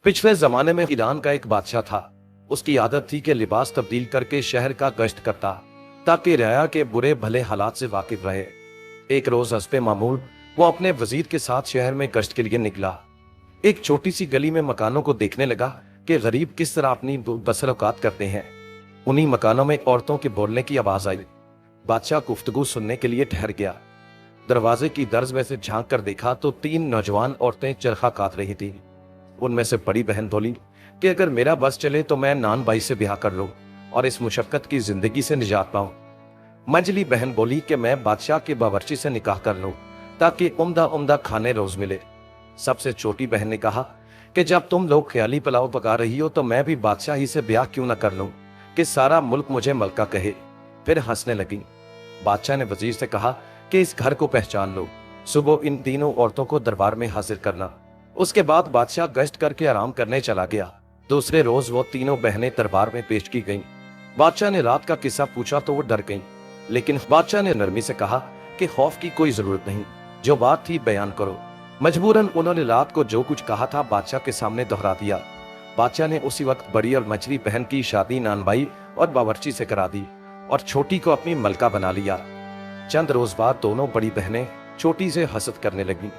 पिछले जमाने में ईरान का एक बादशाह था। उसकी आदत थी कि लिबास तब्दील करके शहर का गश्त करता ताकि रया के बुरे भले हालात से वाकिफ रहे। एक रोज हस्बे मामूल वो अपने वजीर के साथ शहर में गश्त के लिए निकला। एक छोटी सी गली में मकानों को देखने लगा कि गरीब किस तरह अपनी बसर औकात करते हैं। उन्हीं मकानों में औरतों के बोलने की आवाज आई। बादशाह गुफ्तगू सुनने के लिए ठहर गया। दरवाजे की दर्ज में से झांक कर देखा तो 3 नौजवान औरतें चरखा काट रही थी। उनमें से बड़ी बहन बोली कि अगर मेरा बस चले तो मैं नान भाई से ब्याह कर लूं और इस मुशक्कत की जिंदगी से निजात पाऊं। मंझली बहन बोली कि मैं बादशाह के बावर्ची से निकाह कर लूं ताकि उम्दा उम्दा खाने रोज मिले। सबसे छोटी बहन ने कहा कि जब तुम लोग ख्याली पुलाव पका रही हो तो मैं भी बादशाह ही से ब्याह क्यों ना कर लूं कि सारा मुल्क मुझे मलका कहे। फिर हंसने लगी। बादशाह ने वजीर से कहा कि इस घर को पहचान लो, सुबह इन तीनों औरतों को दरबार में हाजिर करना। उसके बाद बादशाह गश्त करके आराम करने चला गया। दूसरे रोज वो तीनों बहनें दरबार में पेश की गईं। बादशाह ने रात का किस्सा पूछा तो वो डर गईं, लेकिन बादशाह ने नरमी से कहा कि खौफ की कोई जरूरत नहीं, जो बात थी बयान करो। मजबूरन उन्होंने रात को जो कुछ कहा था बादशाह के सामने दोहरा दिया। बादशाह ने उसी वक्त बड़ी और मछली बहन की शादी नानबाई और बावर्ची से करा दी और छोटी को अपनी मलका बना लिया। चंद रोज बाद दोनों बड़ी बहनें छोटी से हसद करने लगी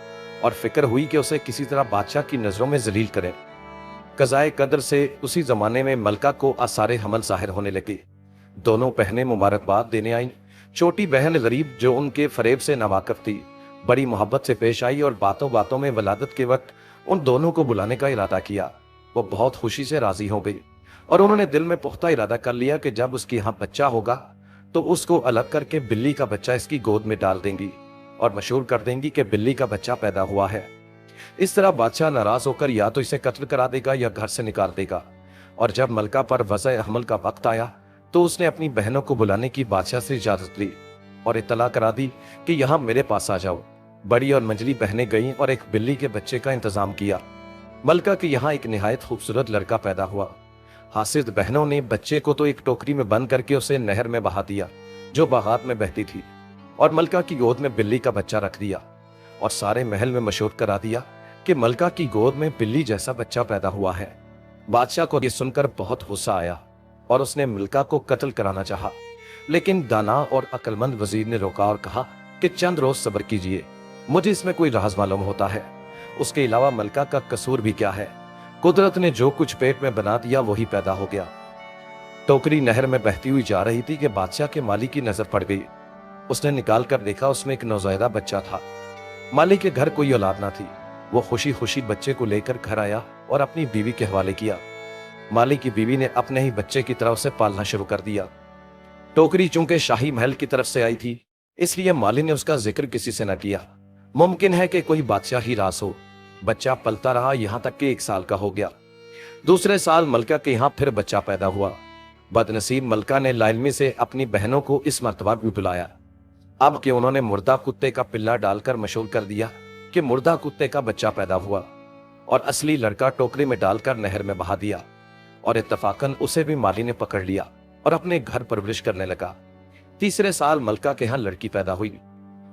और फिक्र हुई कि उसे किसी तरह बादशाह की नजरों में जलील करे। कज़ाए कदर से उसी जमाने में मलका को आसारे हमल जाहिर होने लगे। दोनों बहनें मुबारकबाद देने आईं। छोटी बहन गरीब जो उनके फरेब से नावाकिफ थी बड़ी मोहब्बत से पेश आई और बातों बातों में वलादत के वक्त उन दोनों को बुलाने का इरादा किया। वो बहुत खुशी से राजी हो गई और उन्होंने दिल में पुख्ता इरादा कर लिया कि जब उसके यहाँ बच्चा होगा तो उसको अलग करके बिल्ली का बच्चा इसकी गोद में डाल देंगी और मशहूर कर देंगी कि बिल्ली का बच्चा पैदा हुआ है। इस तरह बादशाह नाराज होकर या तो इसे कत्ल करा देगा या घर से निकाल देगा। और जब मलका पर वज़अ हमल का वक्त आया तो उसने अपनी बहनों को बुलाने की बादशाह से इजाजत ली और इत्तला करा दी कि यहाँ मेरे पास आ जाओ। बड़ी और मंझली बहनें गईं और एक बिल्ली के बच्चे का इंतजाम किया। मलका के यहाँ एक निहायत खूबसूरत लड़का पैदा हुआ। हासिद बहनों ने बच्चे को तो एक टोकरी में बंद करके उसे नहर में बहा दिया जो बागात में बहती थी और मलका की गोद में बिल्ली का बच्चा रख दिया और सारे महल में मशहूर करा दिया कि मलका की गोद में बिल्ली जैसा बच्चा पैदा हुआ है। बादशाह को यह सुनकर बहुत गुस्सा आया और उसने मलका को कत्ल कराना चाहा, लेकिन दाना और अक्लमंद वजीर ने रोका और कहा कि चंद रोज सब्र कीजिए, मुझे इसमें कोई राज मालूम होता है। उसके अलावा मलका का कसूर भी क्या है, कुदरत ने जो कुछ पेट में बना दिया वही पैदा हो गया। टोकरी नहर में बहती हुई जा रही थी कि बादशाह के माली की नजर पड़ गई। उसने निकाल कर देखा, उसमें एक नौज़ायदा बच्चा था। माली के घर कोई औलाद ना थी। वो खुशी खुशी बच्चे को लेकर घर आया और अपनी बीवी के हवाले किया। माली की बीवी ने अपने ही बच्चे की तरह उसे पालना शुरू कर दिया। टोकरी चूंकि शाही महल की तरफ से आई थी इसलिए माली ने उसका जिक्र किसी से न किया। मुमकिन है कि कोई बादशाह ही रास हो। बच्चा पलता रहा यहाँ तक कि 1 साल का हो गया। दूसरे साल मलका के यहाँ फिर बच्चा पैदा हुआ। बदनसीब मलका ने लाइलमी से अपनी बहनों को इस मर्तबा भी बुलाया। अब कि उन्होंने मुर्दा कुत्ते का पिल्ला डालकर मशहूर कर दिया कि मुर्दा कुत्ते का बच्चा पैदा हुआ और असली लड़का टोकरी में डालकर नहर में बहा दिया और इत्तफाकन उसे भी माली ने पकड़ लिया और अपने घर परवरिश करने लगा। तीसरे साल मलका के यहाँ लड़की पैदा हुई,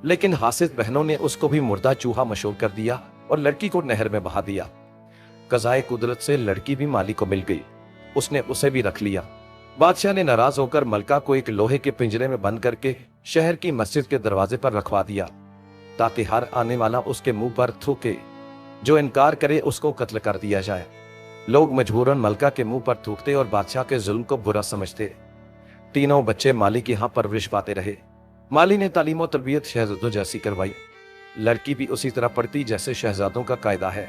लेकिन हासिद बहनों ने उसको भी मुर्दा चूहा मशहूर कर दिया और लड़की को नहर में बहा दिया। कज़ाए कुदरत से लड़की भी माली को मिल गई, उसने उसे भी रख लिया। बादशाह ने नाराज होकर मलका को एक लोहे के पिंजरे में बंद करके शहर की मस्जिद के दरवाजे पर रखवा दिया ताकि हर आने वाला उसके मुंह पर थूके। जो इनकार करे उसको कत्ल कर दिया जाए। लोग मजबूरन मलका के मुंह पर थूकते और बादशाह के जुल्म को बुरा समझते। तीनों बच्चे माली के यहाँ परवरिश पाते रहे। माली ने तालीम और तरबियत शहजादों जैसी करवाई। लड़की भी उसी तरह पढ़ती जैसे शहजादों का कायदा है।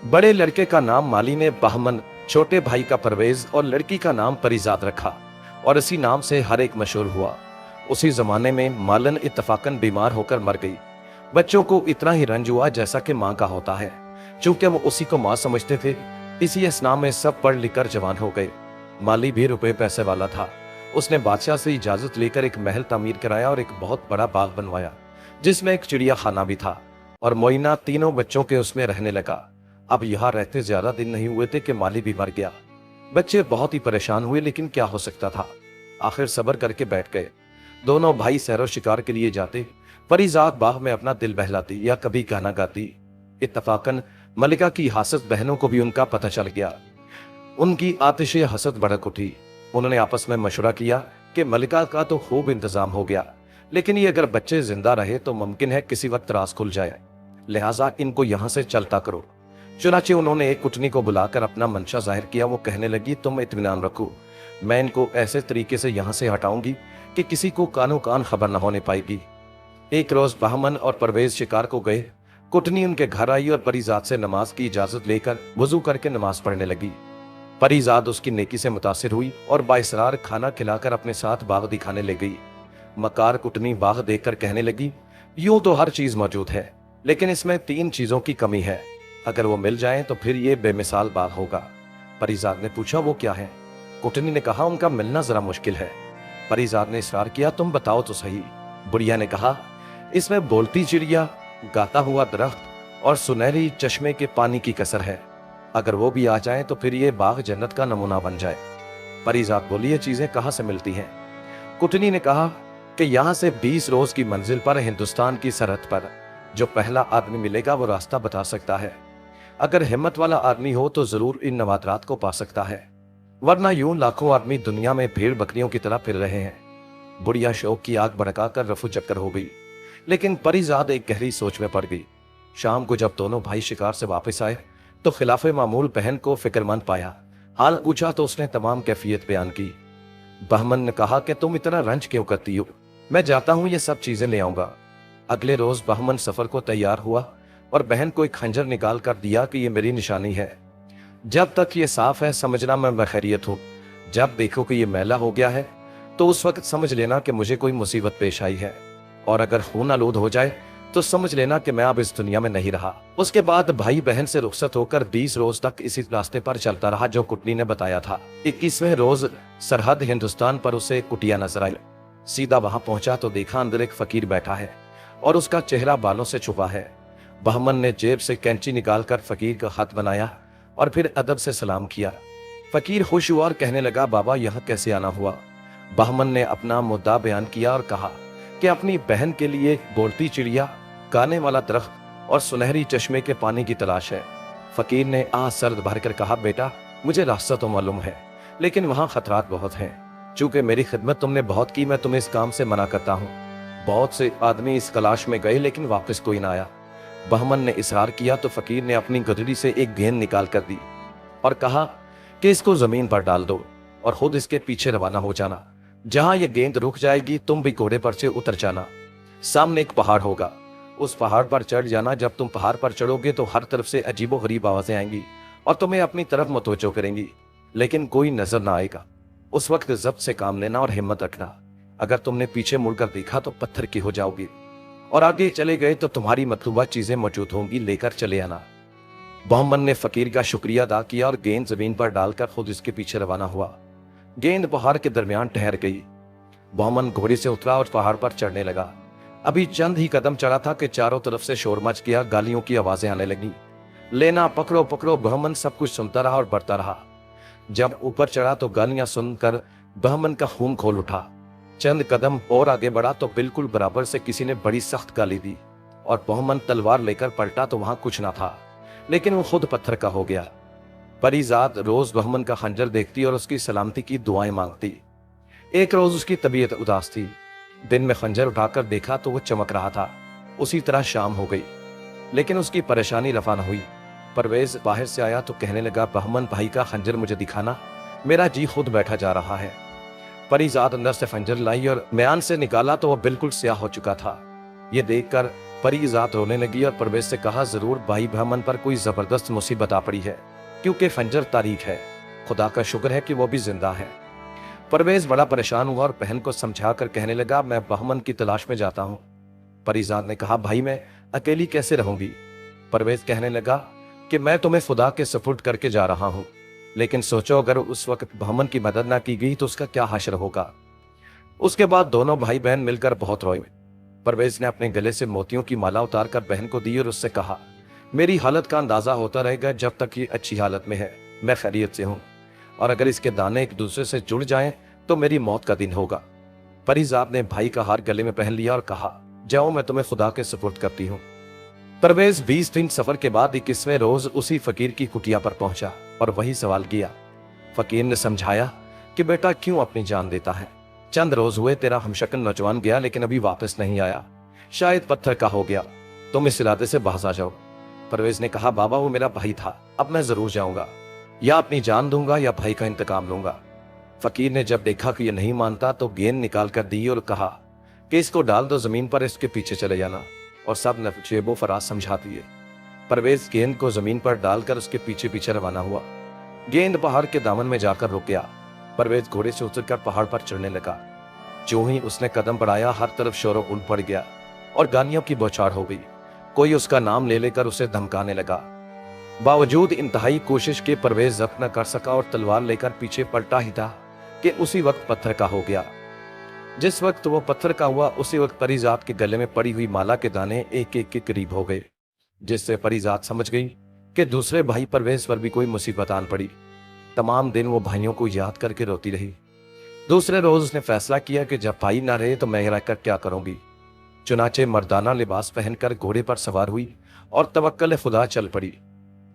बड़े लड़के का नाम माली ने बहमन, छोटे भाई का परवेज और लड़की का नाम परिजाद रखा और इसी नाम से हर एक मशहूर हुआ। उसी जमाने में मालन इत्तफाकन बीमार होकर मर गई। बच्चों को इतना ही रंज हुआ जैसा कि माँ का होता है। चूंकि वो उसी को माँ समझते थे इसी असना में सब पढ़ लिख कर जवान हो गए। माली भी रुपए पैसे वाला था। उसने बादशाह से इजाजत लेकर एक महल तामीर कराया और एक बहुत बड़ा बाग बनवाया जिसमें एक चिड़िया खाना भी था और मोइना तीनों बच्चों के उसमें रहने लगा। अब यहाँ रहते ज्यादा दिन नहीं हुए थे कि माली भी मर गया। बच्चे बहुत ही परेशान हुए, लेकिन क्या हो सकता था, आखिर सब्र करके बैठ गए। दोनों भाई सैरो शिकार के लिए जाते। परिजात बाग में अपना दिल बहलाती या कभी गाना गाती। इत्तफाकन मलिका की हासद बहनों को भी उनका पता चल गया। उनकी आतिश हसद भड़क उठी। उन्होंने आपस में मशवरा किया कि मलिका का तो खूब इंतजाम हो गया, लेकिन ये अगर बच्चे जिंदा रहे तो मुमकिन है किसी वक्त राज खुल जाए, लिहाजा इनको यहाँ से चलता करो। चुनाचे उन्होंने एक कुटनी को बुलाकर अपना मंशा जाहिर किया। वो कहने लगी, तुम इत्मीनान रखो, मैं इनको ऐसे तरीके से यहाँ से हटाऊंगी कि किसी को कानो कान खबर न होने पाएगी। एक रोज बहमन और परवेज शिकार को गए। कुटनी उनके घर आई और परीजाद से नमाज की इजाजत लेकर वजू करके नमाज पढ़ने लगी। परीजाद उसकी नेकी से मुतासिर हुई और बाइसरार खाना खिलाकर अपने साथ बाग दिखाने ले गई। मकार कुटनी बाग देखकर कहने लगी, यूं तो हर चीज मौजूद है, लेकिन इसमें 3 चीजों की कमी है। अगर वो मिल जाएं तो फिर ये बेमिसाल बाग होगा। परीजाद ने पूछा, वो क्या है? कुटनी ने कहा, उनका मिलना जरा मुश्किल है। परीजाद ने इसरार किया, तुम बताओ तो सही। बुढ़िया ने कहा, इसमें बोलती चिड़िया, गाता हुआ दरख्त और सुनहरी चश्मे के पानी की कसर है। अगर वो भी आ जाए तो फिर ये बाग जन्नत का नमूना बन जाए। परीजाद बोली, ये चीजें कहाँ से मिलती हैं? कुटनी ने कहा कि यहाँ से 20 रोज की मंजिल पर हिंदुस्तान की सरहद पर जो पहला आदमी मिलेगा वो रास्ता बता सकता है। अगर हिम्मत वाला आदमी हो तो जरूर इन नवातरात को पा सकता है, वरना यूं लाखों आदमी दुनिया में भेड़ बकरियों की तरह फिर रहे हैं। बुढ़िया शौक की आग भड़काकर रफू चक्कर हो गई, लेकिन परीजाद एक गहरी सोच में पड़ गई। शाम को जब दोनों भाई शिकार से वापस आए तो खिलाफे मामूल बहन को फिक्रमंद पाया। हाल पूछा तो उसने तमाम कैफियत बयान की। बहमन ने कहा कि तुम इतना रंज क्यों करती हो, मैं जाता हूं ये सब चीजें ले आऊंगा। अगले रोज बहमन सफर को तैयार हुआ और बहन को एक खंजर निकाल कर दिया कि ये मेरी निशानी है। जब तक ये साफ है समझना मैं बखैरियत हूं, जब देखो कि ये मैला हो गया है तो उस वक्त समझ लेना कि मुझे कोई मुसीबत पेश आई है, और अगर खून आलूद हो जाए तो समझ लेना कि मैं अब इस दुनिया में नहीं रहा। उसके बाद भाई बहन से रुखसत होकर 20 रोज तक इसी रास्ते पर चलता रहा जो कुटनी ने बताया था। 21वें रोज सरहद हिंदुस्तान पर उसे कुटिया नजर आई। सीधा वहां पहुंचा तो देखा अंदर एक फकीर बैठा है और उसका चेहरा बालों से छुपा है। बहमन ने जेब से कैंची निकालकर फकीर का हाथ बनाया और फिर अदब से सलाम किया। फकीर खुश हुआ और कहने लगा, बाबा यहाँ कैसे आना हुआ? बहमन ने अपना मुद्दा बयान किया और कहा कि अपनी बहन के लिए बोलती चिड़िया, गाने वाला दरख्त और सुनहरी चश्मे के पानी की तलाश है। फकीर ने आह सर्द भरकर कहा, बेटा मुझे रास्ता तो मालूम है, लेकिन वहां खतरात बहुत हैं। चूंकि मेरी खिदमत तुमने बहुत की, मैं तुम्हें इस काम से मना करता हूँ। बहुत से आदमी इस तलाश में गए लेकिन वापस कोई ना आया। बहमन ने इसरार किया तो फकीर ने अपनी गदड़ी से एक गेंद निकाल कर दी और कहा कि इसको जमीन पर डाल दो और खुद इसके पीछे रवाना हो जाना। जहां ये गेंद रुक जाएगी तुम भी घोड़े पर से उतर जाना। सामने एक पहाड़ होगा, उस पहाड़ पर चढ़ जाना। जब तुम पहाड़ पर चढ़ोगे तो हर तरफ से अजीबो गरीब आवाजें आएंगी और तुम्हें अपनी तरफ मुतवज्जो करेंगी, लेकिन कोई नजर ना आएगा। उस वक्त जब्त से काम लेना और हिम्मत रखना। अगर तुमने पीछे मुड़कर देखा तो पत्थर की हो जाओगी, और आगे चले गए तो तुम्हारी मतलूबा चीजें मौजूद होंगी, लेकर चले आना। बहमन ने फकीर का शुक्रिया अदा किया और गेंद जमीन पर डालकर खुद इसके पीछे रवाना हुआ। गेंद पहाड़ के दरमियान ठहर गई। बहमन घोड़े से उतरा और पहाड़ पर चढ़ने लगा। अभी चंद ही कदम चला था कि चारों तरफ से शोर मच गया, गालियों की आवाजें आने लगी। लेना, पकड़ो पकड़ो। बहमन सब कुछ सुनता रहा और बढ़ता रहा। जब ऊपर चढ़ा तो गालियां सुनकर बहमन का खून खोल उठा। चंद कदम और आगे बढ़ा तो बिल्कुल बराबर से किसी ने बड़ी सख्त गाली दी और बहमन तलवार लेकर पलटा तो वहां कुछ ना था, लेकिन वो खुद पत्थर का हो गया। परीजाद रोज बहमन का खंजर देखती और उसकी सलामती की दुआएं मांगती। एक रोज उसकी तबीयत उदास थी। दिन में खंजर उठाकर देखा तो वो चमक रहा था। उसी तरह शाम हो गई, लेकिन उसकी परेशानी रफा न हुई। परवेज बाहर से आया तो कहने लगा, बहमन भाई का खंजर मुझे दिखाना, मेरा जी खुद बैठा जा रहा है। परीजाद अंदर से खंजर लाई और म्यान से निकाला तो वह बिल्कुल स्याह हो चुका था। ये देखकर परीजाद रोने लगी और परवेज से कहा, जरूर भाई बहमन पर कोई जबरदस्त मुसीबत आ पड़ी है, क्योंकि खंजर तारीख है। खुदा का शुक्र है कि वो भी जिंदा है। परवेज बड़ा परेशान हुआ और बहन को समझाकर कहने लगा, मैं बहमन की तलाश में जाता हूँ। परीजाद ने कहा, भाई मैं अकेली कैसे रहूंगी? परवेज कहने लगा कि मैं तुम्हें खुदा के सपुर्द करके जा रहा हूँ, लेकिन सोचो अगर उस वक्त बहमन की मदद ना की गई तो उसका क्या हश्र होगा। उसके बाद दोनों भाई बहन मिलकर बहुत रोए। परवेज ने अपने गले से मोतियों की माला उतार कर बहन को दी और उससे कहा, मेरी हालत का अंदाजा होता रहेगा जब तक ये अच्छी हालत में है, मैं खैरियत से हूँ, और अगर इसके दाने एक दूसरे से जुड़ जाएं तो मेरी मौत का दिन होगा। परीजाद ने भाई का हार गले में पहन लिया और कहा, जाओ मैं तुम्हें खुदा के सुपुर्द करती हूँ। परवेज 20 दिन सफर के बाद 21वें रोज उसी फकीर की कुटिया पर पहुंचा और वही सवाल किया। फकीर ने समझाया कि बेटा क्यों अपनी जान देता है? चंद रोज हुए तेरा हमशक्ल नौजवान गया लेकिन अभी वापस नहीं आया, शायद पत्थर का हो गया, तुम इस इरादे से बाहर आ जाओ। परवेज ने कहा बाबा वो मेरा भाई था, अब मैं जरूर जाऊंगा, या अपनी जान दूंगा या भाई का इंतकाम लूंगा। फकीर ने जब देखा कि ये नहीं मानता तो गेंद निकाल कर दी और कहा कि इसको डाल दो जमीन पर, इसके पीछे चले जाना, और सब नफचेबो फराज समझा दिए। परवेज गेंद को जमीन पर डालकर उसके पीछे पीछे रवाना हुआ। गेंद पहाड़ के दामन में जाकर रुक गया। परवेज घोड़े से उतरकर पहाड़ पर चढ़ने लगा। जो ही उसने कदम बढ़ाया हर तरफ शोर उड़ पड़ गया और गालियों की बौछार हो गई। कोई उसका नाम ले लेकर उसे धमकाने लगा। बावजूद इंतहाई कोशिश के परवेज जब्त न कर सका और तलवार लेकर पीछे पलटा ही था कि उसी वक्त पत्थर का हो गया। जिस वक्त वो पत्थर का हुआ उसी वक्त परिजात के गले में पड़ी हुई माला के दाने एक एक के करीब हो गए, जिससे परिजात समझ गई कि दूसरे भाई परवेज पर भी कोई मुसीबत आन पड़ी। तमाम दिन वो भाइयों को याद करके रोती रही। दूसरे रोज उसने फैसला किया कि जब भाई ना रहे तो मैं रहकर क्या करूंगी। चुनाचे मर्दाना लिबास पहनकर घोड़े पर सवार हुई और तवक्कल खुदा चल पड़ी।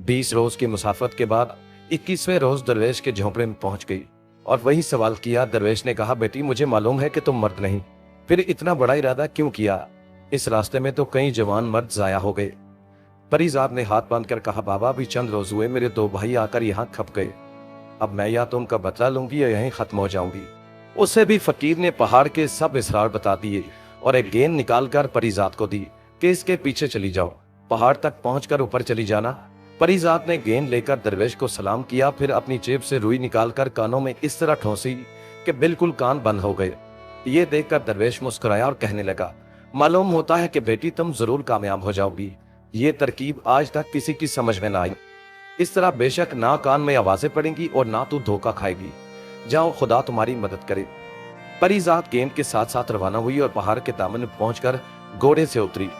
20 रोज की मुसाफत के बाद 21वें रोज दरवेश के झोंपड़े में पहुंच गई और वही सवाल किया। दरवेश ने कहा बेटी मुझे मालूम है कि तुम मर्द नहीं, फिर इतना बड़ा इरादा क्यों किया? इस रास्ते में तो कई जवान मर्द जाया हो गए। परिजात ने हाथ बांधकर कहा बाबा अभी चंद रोज हुए मेरे 2 भाई आकर यहाँ खप गए, अब मैं या तो उनका बदला लूंगी या यहीं खत्म हो जाऊंगी। उसे भी फकीर ने पहाड़ के सब इसरार बता दिए और एक गेंद निकालकर परिजात को दी कि इसके पीछे चली जाओ, पहाड़ तक पहुंचकर ऊपर चली जाना। परिजात ने गेंद लेकर दरवेश को सलाम किया, फिर अपनी जेब से रुई निकालकर कानों में इस तरह ठोंसी कि बिल्कुल कान बंद हो गए। ये देखकर दरवेश मुस्कुराया और कहने लगा मालूम होता है कि बेटी तुम जरूर कामयाब हो जाओगी, ये तरकीब आज तक किसी की समझ में ना आई। इस तरह बेशक ना कान में आवाजें पड़ेंगी और ना तू धोखा खाएगी, जाओ खुदा तुम्हारी मदद करे। परिजात गेंद के साथ साथ रवाना हुई और पहाड़ के दामन में पहुंचकर घोड़े से उतरी,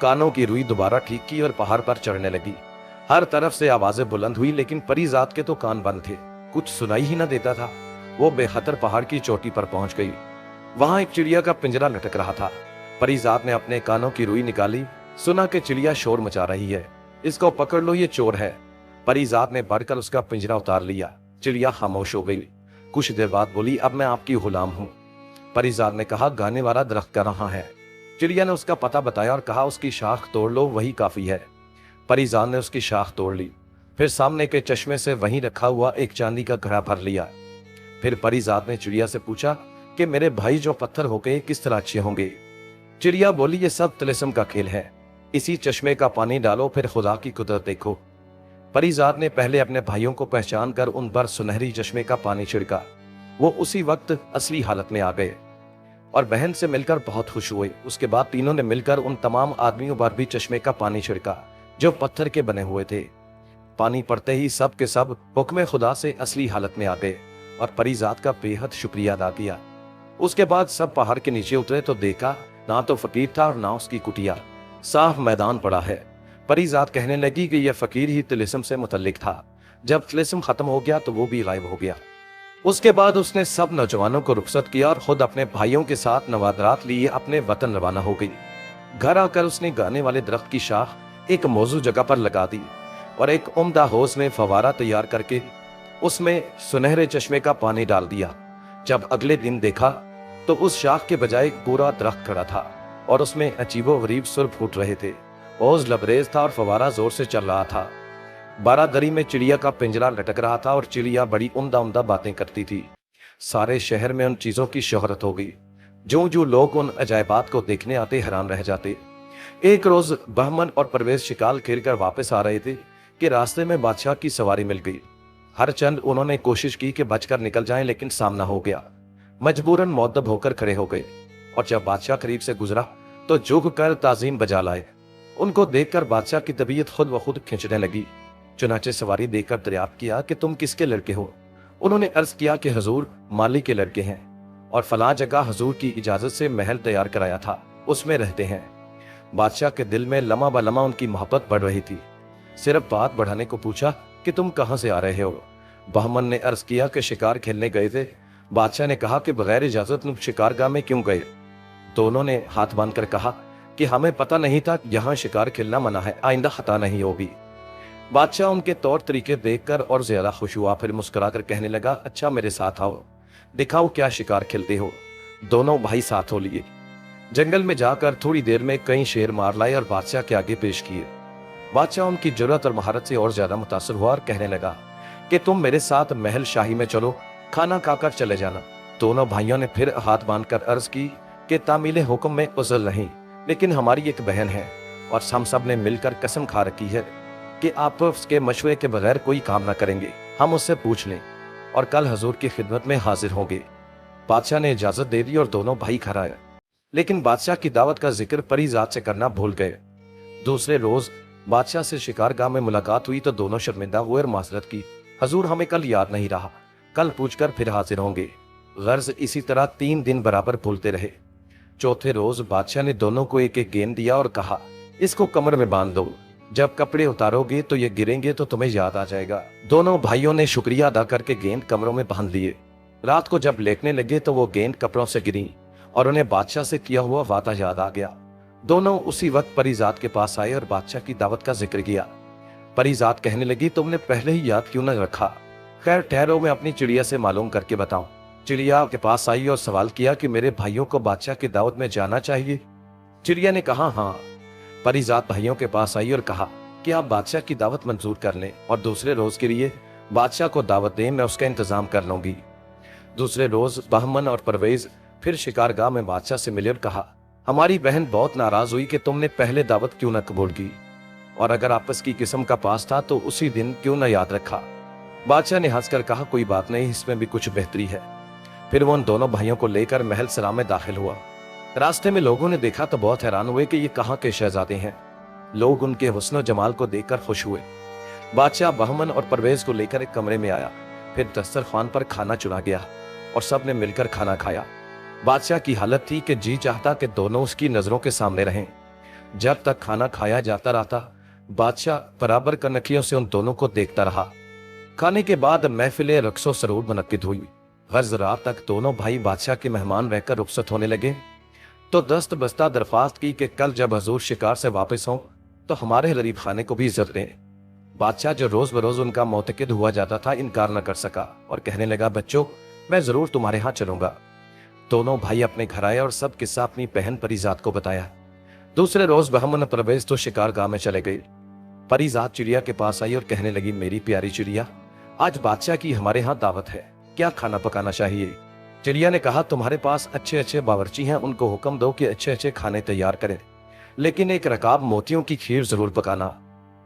कानों की रुई दोबारा ठीक की और पहाड़ पर चढ़ने लगी। हर तरफ से आवाजें बुलंद हुई लेकिन परिजात के तो कान बंद थे, कुछ सुनाई ही न देता था। वो बेखतर पहाड़ की चोटी पर पहुंच गई। वहां एक चिड़िया का पिंजरा लटक रहा था। परिजात ने अपने कानों की रुई निकाली, सुना कि चिड़िया शोर मचा रही है, इसको पकड़ लो, ये चोर है। परिजात ने बढ़कर उसका पिंजरा उतार लिया। चिड़िया खामोश हो गई। कुछ देर बाद बोली अब मैं आपकी गुलाम हूँ। परिजात ने कहा गाने वाला दरख्त कहाँ है? चिड़िया ने उसका पता बताया और कहा उसकी शाख तोड़ लो, वही काफी है। परिजात ने उसकी शाख तोड़ ली, फिर सामने के चश्मे से वहीं रखा हुआ एक चांदी का घड़ा भर लिया। फिर परिजात ने चिड़िया से पूछा कि मेरे भाई जो पत्थर हो गए किस तरह अच्छे होंगे? चिड़िया बोली ये सब तिलिस्म का खेल है, इसी चश्मे का पानी डालो फिर खुदा की कुदरत देखो। परिजात ने पहले अपने भाइयों को पहचान कर उन पर सुनहरी चश्मे का पानी छिड़का। वो उसी वक्त असली हालत में आ गए और बहन से मिलकर बहुत खुश हुए। उसके बाद तीनों ने मिलकर उन तमाम आदमियों पर भी चश्मे का पानी छिड़का जो पत्थर के बने हुए थे। पानी पड़ते ही सब के सब हुक्म खुदा से असली हालत में आ गए और परिजात का बेहद शुक्रिया अदा किया। उसके बाद सब पहाड़ के नीचे उतरे तो देखा ना तो फकीर था और ना उसकी कुटिया, साफ मैदान पड़ा है। परिजात कहने लगी कि यह फकीर ही तिलिस्म से मुतल्लिक था, जब तिलिस्म खत्म हो गया तो वो भी गायब हो गया। उसके बाद उसने सब नौजवानों को रुखसत किया और खुद अपने भाइयों के साथ नवादरात लिए अपने वतन रवाना हो गई। घर आकर उसने गाने वाले दरख्त की शाख एक मौजू जगह पर लगा दी और एक उम्दा होज में फवारा तैयार करके उसमें सुनहरे चश्मे का पानी डाल दिया। जब अगले दिन देखा तो उस शाख के बजाय पूरा दरख्त खड़ा था और उसमें अजीबो गरीब सुर फूट रहे थे। ओज लबरेज था और फवारा जोर से चल रहा था। बारादरी में चिड़िया का पिंजरा लटक रहा था और चिड़िया बड़ी उम्दा उम्दा बातें करती थी। सारे शहर में उन चीजों की शोहरत हो गई। जो जो लोग उन अजायबात को देखने आते हैरान रह जाते। एक रोज बहमन और परवेज शिकार खेल कर वापस आ रहे थे कि रास्ते में बादशाह की सवारी मिल गई। हर चंद उन्होंने कोशिश की कि बचकर निकल जाएं, लेकिन सामना हो गया। मजबूरन मुअद्दब होकर खड़े हो गए और जब बादशाह करीब से गुजरा तो झुक कर ताजीम बजा लाए। उनको देखकर बादशाह की तबीयत खुद व खुद खिंचने लगी। चुनाचे सवारी देखकर दरियाफ्त किया कि तुम किसके लड़के हो? उन्होंने अर्ज किया कि हजूर माली के लड़के हैं और फलां जगह हजूर की इजाजत से महल तैयार कराया था, उसमें रहते हैं। बादशाह के दिल में लम्हा ब लम्हा उनकी मोहब्बत बढ़ रही थी। सिर्फ बात बढ़ाने को पूछा कि तुम कहां से आ रहे हो? बहमन ने अर्ज किया कि शिकार खेलने गए थे। बादशाह ने कहा कि बगैर इजाजत तुम शिकारगाह में क्यों गए? दोनों ने हाथ बांधकर कहा कि हमें पता नहीं था यहाँ शिकार खेलना मना है, आइंदा खता नहीं होगी। बादशाह उनके तौर तरीके देखकर और ज्यादा खुश हुआ, फिर मुस्कुराकर कहने लगा, अच्छा मेरे साथ आओ, दिखाओ क्या शिकार खेलते हो। दोनों भाई साथ हो लिए जंगल में जाकर थोड़ी देर में कई शेर मार लाए और बादशाह के आगे पेश किए। बादशाह उनकी जुर्रत और महारत से और ज्यादा मुतासर हुआ और कहने लगा कि तुम मेरे साथ महल शाही में चलो, खाना खाकर चले जाना। दोनों भाइयों ने फिर हाथ बांधकर अर्ज की कि तामील हुक्म में उज़र नहीं, लेकिन हमारी एक बहन है और हम सब ने मिलकर कसम खा रखी है कि आप उसके मशवरे के बगैर कोई काम ना करेंगे। हम उससे पूछ लें और कल हजूर की खिदमत में हाजिर होंगे। बादशाह ने इजाजत दे दी और दोनों भाई घर आए, लेकिन बादशाह की दावत का जिक्र परीजात से करना भूल गए। दूसरे रोज बादशाह से शिकारगाह में मुलाकात हुई तो दोनों शर्मिंदा हुए और माजरत की, हजूर हमें कल याद नहीं रहा, कल पूछकर फिर हाजिर होंगे। गर्ज इसी तरह 3 दिन बराबर भूलते रहे। चौथे रोज बादशाह ने दोनों को एक एक गेंद दिया और कहा, इसको कमर में बांध दो, जब कपड़े उतारोगे तो ये गिरेंगे तो तुम्हें याद आ जाएगा। दोनों भाइयों ने शुक्रिया अदा करके गेंद कमरों में बांध लिए। रात को जब लेटने लगे तो वो गेंद कपड़ों से गिरी और उन्हें बादशाह से किया हुआ वादा याद आ गया। दोनों उसी वक्त परीजात के पास आए और बादशाह की दावत का जिक्र किया। परीजात कहने लगी, तुमने पहले ही याद क्यों न रखा? खैर ठहरो, मैं अपनी चिड़िया से मालूम करके बताऊं। चिड़िया के पास आई और सवाल किया कि मेरे भाइयों को बादशाह की दावत में जाना चाहिए। चिड़िया ने कहा हाँ। परीजात भाइयों के पास आई और कहा कि आप बादशाह की दावत मंजूर कर लें और दूसरे रोज के लिए बादशाह को दावत दें, मैं उसका इंतजाम कर लूंगी। दूसरे रोज बहमन और परवेज फिर शिकारगाह में बादशाह से मिले और कहा, हमारी बहन बहुत नाराज हुई कि तुमने पहले दावत क्यों न कबूल की, और अगर आपस की किस्म का पास था तो उसी दिन क्यों न याद रखा। बादशाह ने हंसकर कहा, कोई बात नहीं, इसमें भी कुछ बेहतरी है। फिर वो उन दोनों भाइयों को लेकर महल सरा में दाखिल हुआ। रास्ते में लोगों ने देखा तो बहुत हैरान हुए कि ये कहाँ के शहजादे हैं। लोग उनके हुस्न जमाल को देखकर खुश हुए। बादशाह बहमन और परवेज को लेकर एक कमरे में आया, फिर दस्तरखान पर खाना चुना गया और सब ने मिलकर खाना खाया। बादशाह की हालत थी कि जी चाहता कि दोनों उसकी नजरों के सामने रहें। जब तक खाना खाया जाता रहा बादशाह बराबर कनखियों से उन दोनों को देखता रहा। खाने के बाद महफिल रक्सो सरूर मुनक्किद हुई। गर्ज रात तक दोनों भाई बादशाह के मेहमान रहकर रुखसत होने लगे तो दस्त बस्ता दरख्वास्त की कि कल जब हजूर शिकार से वापस हों तो हमारे गरीब खाने को भी इज्जत दें। बादशाह जो रोज बरोज उनका मोतकिद हुआ जाता था इनकार न कर सका और कहने लगा, बच्चों मैं जरूर तुम्हारे यहाँ चलूंगा। दोनों भाई अपने घर आए और सब किस्सा अपनी बहन परीजात को बताया। दूसरे रोज बहमन परवेज तो शिकारगाह में चले गए। परीजात चिड़िया के पास आई और कहने लगी, मेरी प्यारी चिड़िया, आज बादशाह की हमारे यहाँ दावत है, क्या खाना पकाना चाहिए? चिड़िया ने कहा, तुम्हारे पास अच्छे अच्छे बावर्ची हैं, उनको हुक्म दो कि अच्छे अच्छे खाने तैयार करें, लेकिन एक रकाब मोतियों की खीर जरूर पकाना।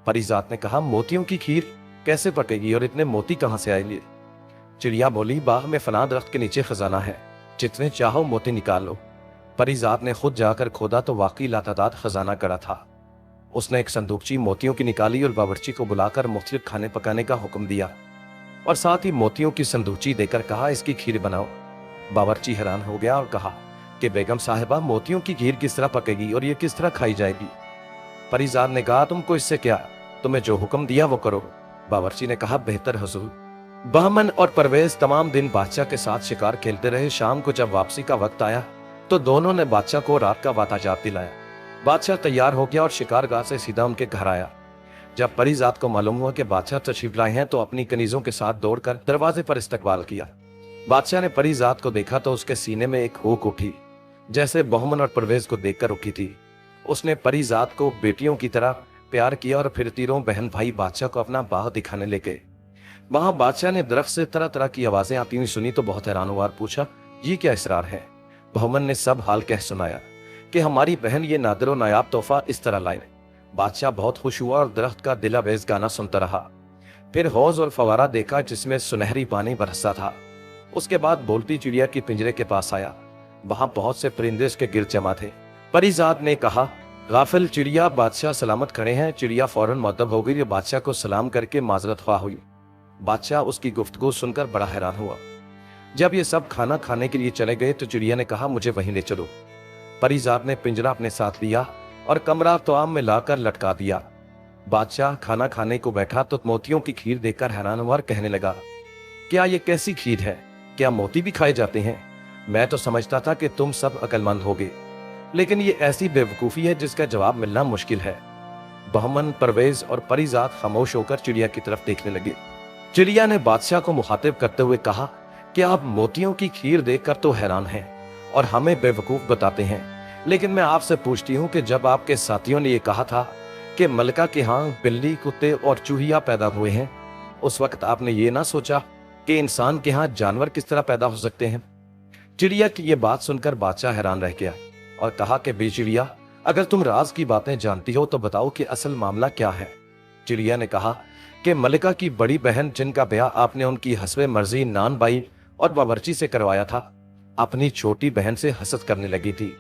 परीजात ने कहा, मोतियों की खीर कैसे पकेगी और इतने मोती कहाँ से आएंगे? चिड़िया बोली, बाग में फना दरख्त के नीचे खजाना है, जितने चाहो मोती निकाल लो। परीजात ने खुद जाकर खोदा तो वाकई लातादाद खजाना कड़ा था। उसने एक संदूकची मोतियों की निकाली और बावर्ची को बुलाकर मुख्तलिफ खाने पकाने का हुक्म दिया और साथ ही मोतियों की संदूकची देकर कहा, इसकी खीर बनाओ। बावर्ची हैरान हो गया और कहा कि बेगम साहिबा, मोतियों की खीर किस तरह पकेगी और ये किस तरह खाई जाएगी? परीजात ने कहा, तुमको इससे क्या, तुम्हें जो हुक्म दिया वो करो। बावर्ची ने कहा, बेहतर हुजूर। बहमन और परवेज तमाम दिन बादशाह के साथ शिकार खेलते रहे। शाम को जब वापसी का वक्त आया तो दोनों ने बादशाह को रात का वादा याद दिलाया। बादशाह तैयार हो गया और शिकारगाह से सीधा उनके घर आया। जब परीजात को मालूम हुआ कि बादशाह तशरीफ लाए हैं तो अपनी कनीजों के साथ दौड़कर दरवाजे पर इस्तकबाल किया। बादशाह ने परीजात को देखा तो उसके सीने में एक हुक उठी, जैसे बहमन और परवेज को देखकर उठी थी। उसने परीजात को बेटियों की तरह प्यार किया और फिर तीनों बहन भाई बादशाह को अपना बाग दिखाने ले गए। वहां बादशाह ने दरख्त से तरह तरह की आवाजें आती हुई सुनी तो बहुत हैरान हुआ और पूछा, ये क्या इसरार है? बहमन ने सब हाल कह सुनाया कि हमारी बहन ये नादिर व नायाब तोहफा इस तरह लाए। बादशाह बहुत खुश हुआ और दरख्त का दिलावेज गाना सुनता रहा। फिर हौज और फवारा देखा जिसमें सुनहरी पानी बरसता था। उसके बाद बोलती चिड़िया की पिंजरे के पास आया। वहां बहुत से परिंदे उसके गिरद जमा थे। परीजात ने कहा, गाफिल चिड़िया, बादशाह सलामत खड़े हैं। चिड़िया फौरन मुअद्दब हो गई और बादशाह को सलाम करके माजरत ख्वाह हुई। बादशाह उसकी गुफ्तगू सुनकर बड़ा हैरान हुआ। जब ये सब खाना खाने के लिए चले गए तो चिड़िया ने कहा, मुझे वहीं ले चलो। परीजात ने पिंजरा अपने साथ लिया और कमरा तोआम में लाकर लटका दिया। बादशाह खाना खाने को बैठा तो मोतियों की खीर देखकर हैरान हुआ और कहने लगा, क्या ये कैसी खीर है? क्या मोती भी खाए जाते हैं? मैं तो समझता था कि तुम सब अक्लमंद होगे, लेकिन ये ऐसी बेवकूफ़ी है जिसका जवाब मिलना मुश्किल है। बहमन, परवेज और परिजात खामोश होकर चिड़िया की तरफ देखने लगे। चिड़िया ने बादशाह को मुखातिब करते हुए कहा कि आप मोतियों की खीर देखकर तो हैरान हैं और हमें बेवकूफ़ बताते हैं, लेकिन मैं आपसे पूछती हूँ कि जब आपके साथियों ने ये कहा था कि मलका के यहाँ बिल्ली, कुत्ते और चूहिया पैदा हुए हैं, उस वक्त आपने ये ना सोचा कि इंसान के यहाँ जानवर किस तरह पैदा हो सकते हैं? चिड़िया की ये बात सुनकर बादशाह हैरान रह गया और कहा कि बे चिड़िया, अगर तुम राज की बातें जानती हो तो बताओ कि असल मामला क्या है। चिड़िया ने कहा कि मलिका की बड़ी बहन, जिनका ब्याह आपने उनकी हस्बे मर्जी नान बाई और बावर्ची से करवाया था, अपनी छोटी बहन से हसद करने लगी थी।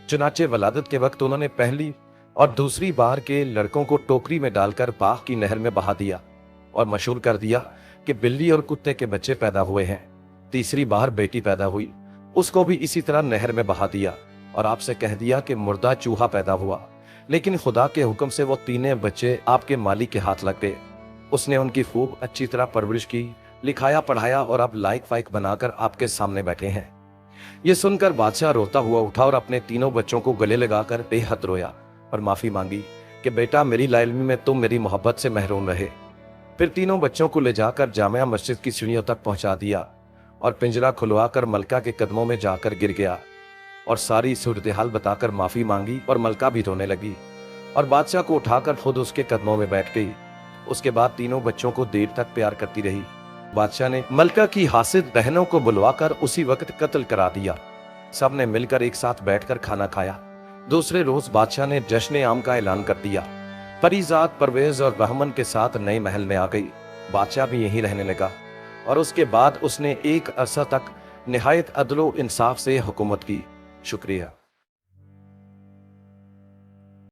चुनाचे वलादत के वक्त उन्होंने पहली और दूसरी बार के लड़कों को टोकरी में डालकर बाग की नहर में बहा दिया और मशहूर कर दिया कि बिल्ली और कुत्ते के बच्चे पैदा हुए हैं। तीसरी बार बेटी पैदा हुई, उसको भी इसी तरह नहर में बहा दिया और आपसे कह दिया कि मुर्दा चूहा पैदा हुआ, लेकिन खुदा के हुक्म से वो तीनों बच्चे आपके मालिक के हाथ लग गए। उसने उनकी खूब अच्छी तरह परवरिश की, लिखाया पढ़ाया और अब लायक फाइक बनाकर आपके सामने बैठे हैं। ये सुनकर बादशाह रोता हुआ उठा और अपने तीनों बच्चों को गले लगाकर बेहद रोया और माफी मांगी कि बेटा, मेरी लाइल्मी में तुम मेरी मोहब्बत से महरूम रहे। फिर तीनों बच्चों को ले जाकर जामिया मस्जिद की सीढ़ियों तक पहुंचा दिया और पिंजरा खुलवाकर मलका के कदमों में जाकर गिर गया और सारी सूरत हाल बताकर माफी मांगी और मलका भी रोने लगी और बादशाह को उठाकर खुद उसके कदमों में बैठ गई। उसके बाद तीनों बच्चों को देर तक प्यार करती रही। बादशाह ने मलका की हासिद बहनों को बुलवाकर उसी वक्त कत्ल करा दिया। सब ने मिलकर एक साथ बैठकर खाना खाया। दूसरे रोज बादशाह ने जश्न आम का ऐलान कर दिया। परिजात, परवेज और बहमन के साथ नए महल में आ गई। बादशाह भी यहीं रहने लगा और उसके बाद उसने एक अरसा तक निहायत अदलो इंसाफ से हुकूमत की। शुक्रिया।